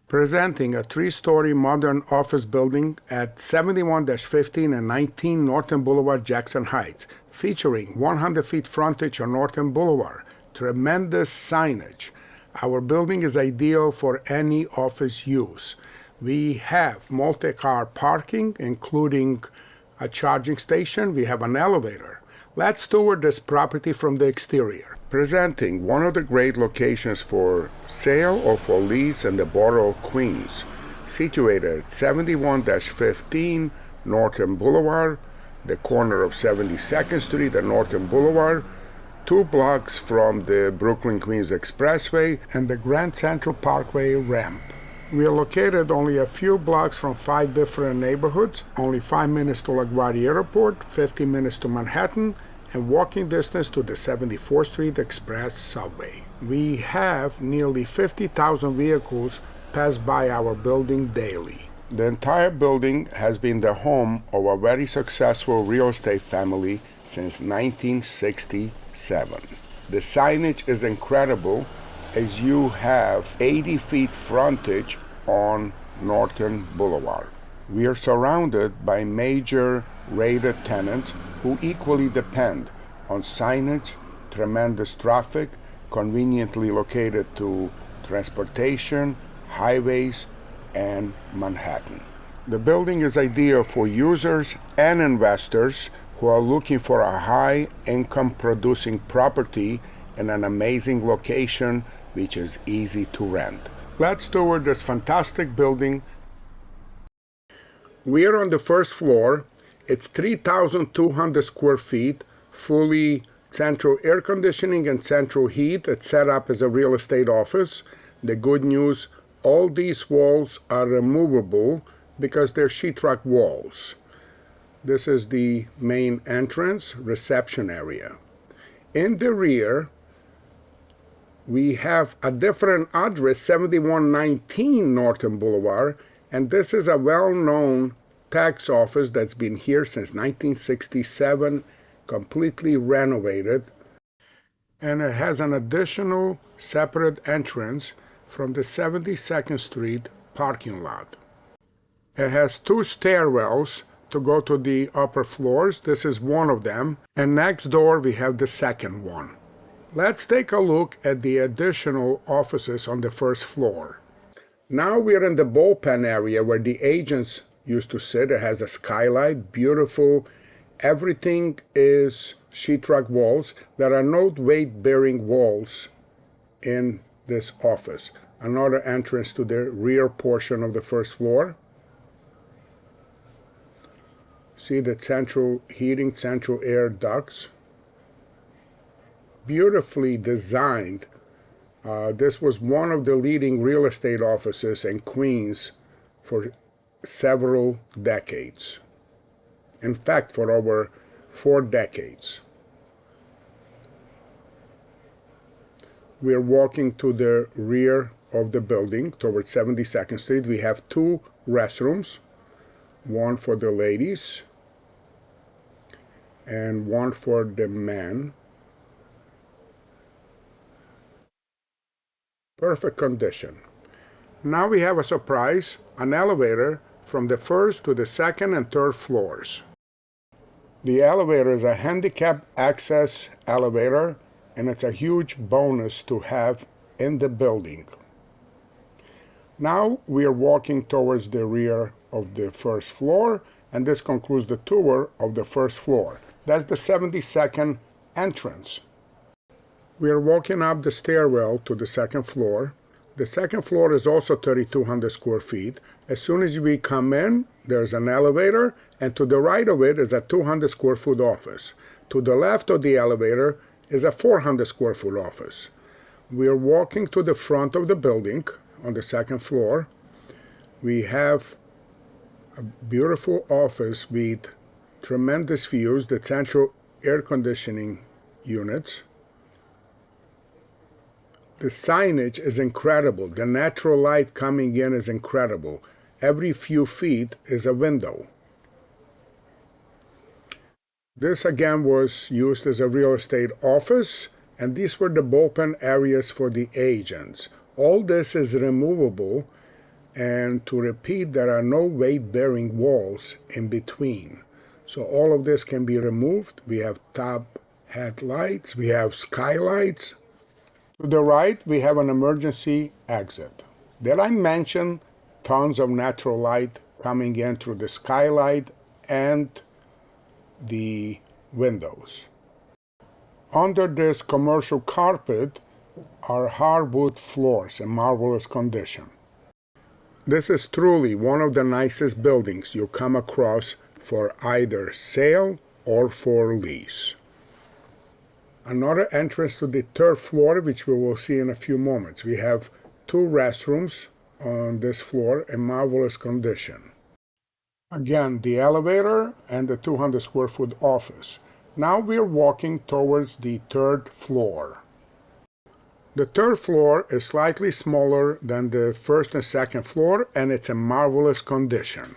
Presenting a three-story modern office building at 71-15 and 19 Norton Boulevard, Jackson Heights, featuring 100 feet frontage on Norton Boulevard, tremendous signage. Our building is ideal for any office use. We have multi-car parking, including a charging station. We have an elevator. Let's tour this property from the exterior. Presenting one of the great locations for sale or for lease in the borough of Queens, situated at 71-15 Norton Boulevard, the corner of 72nd Street and Norton Boulevard, 2 blocks from the Brooklyn-Queens Expressway and the Grand Central Parkway ramp. We are located only a few blocks from 5 different neighborhoods, only 5 minutes to LaGuardia Airport, 50 minutes to Manhattan, and walking distance to the 74th Street Express subway. We have nearly 50,000 vehicles pass by our building daily. The entire building has been the home of a very successful real estate family since 1967. The signage is incredible, as you have 80 feet frontage on Norton Boulevard. We are surrounded by major rated tenants who equally depend on signage, tremendous traffic, conveniently located to transportation, highways, and Manhattan. The building is ideal for users and investors who are looking for a high income producing property in an amazing location which is easy to rent. Let's tour this fantastic building. We are on the first floor. It's 3,200 square feet, fully central air conditioning and central heat. It's set up as a real estate office. The good news, all these walls are removable because they're sheetrock walls. This is the main entrance, reception area. In the rear, we have a different address, 7119 Norton Boulevard, and this is a well-known tax office that's been here since 1967, completely renovated, and it has an additional separate entrance from the 72nd Street parking lot. It has 2 stairwells to go to the upper floors. This is one of them, and next door we have the second one. Let's take a look at the additional offices on the first floor. Now we're in the bullpen area where the agents used to sit. It has a skylight, beautiful. Everything is sheetrock walls. There are no weight-bearing walls in this office. Another entrance to the rear portion of the first floor. See the central heating, central air ducts. Beautifully designed. This was one of the leading real estate offices in Queens for several decades. In fact, for over 4 decades. We are walking to the rear of the building towards 72nd Street. We have 2 restrooms, one for the ladies and one for the men. Perfect condition. Now we have a surprise, an elevator from the first to the second and third floors. The elevator is a handicap access elevator, and it's a huge bonus to have in the building. Now we are walking towards the rear of the first floor, and this concludes the tour of the first floor. That's the 72nd entrance. We are walking up the stairwell to the second floor. The second floor is also 3,200 square feet. As soon as we come in, there's an elevator, and to the right of it is a 200 square foot office. To the left of the elevator is a 400 square foot office. We are walking to the front of the building on the second floor. We have a beautiful office with tremendous views, the central air conditioning units. The signage is incredible. The natural light coming in is incredible. Every few feet is a window. This again was used as a real estate office, and these were the bullpen areas for the agents. All this is removable And to repeat, there are no weight-bearing walls in between. So all of this can be removed. We have top headlights, we have skylights. To the right, we have an emergency exit. Did I mention tons of natural light coming in through the skylight and the windows? Under this commercial carpet are hardwood floors in marvelous condition. This is truly one of the nicest buildings you come across for either sale or for lease. Another entrance to the third floor, which we will see in a few moments. We have two restrooms on this floor in marvelous condition. Again, the elevator and the 200 square foot office. Now we're walking towards the third floor. The third floor is slightly smaller than the first and second floor, and it's in marvelous condition.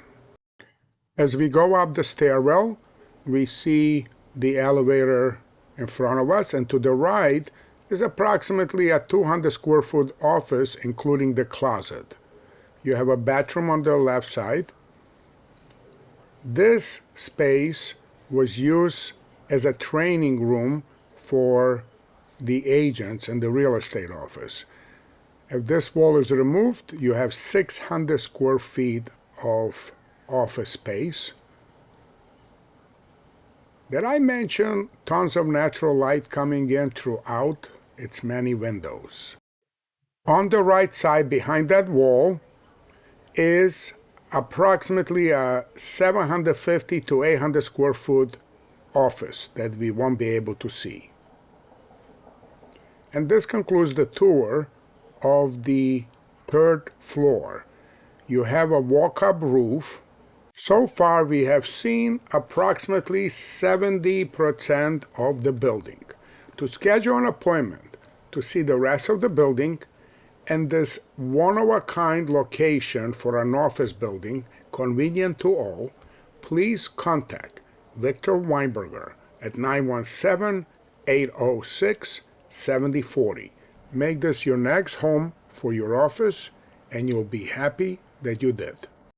As we go up the stairwell, we see the elevator in front of us, and to the right is approximately a 200 square foot office, including the closet. You have a bathroom on the left side. This space was used as a training room for the agents in the real estate office. If this wall is removed, you have 600 square feet of office space. Did I mention tons of natural light coming in throughout its many windows? On the right side behind that wall is approximately a 750 to 800 square foot office that we won't be able to see. And this concludes the tour of the third floor. You have a walk-up roof. So far we have seen approximately 70% of the building. To schedule an appointment to see the rest of the building and this one-of-a-kind location for an office building convenient to all, please contact Victor Weinberger at 917-806-7040. Make this your next home for your office, and you'll be happy that you did.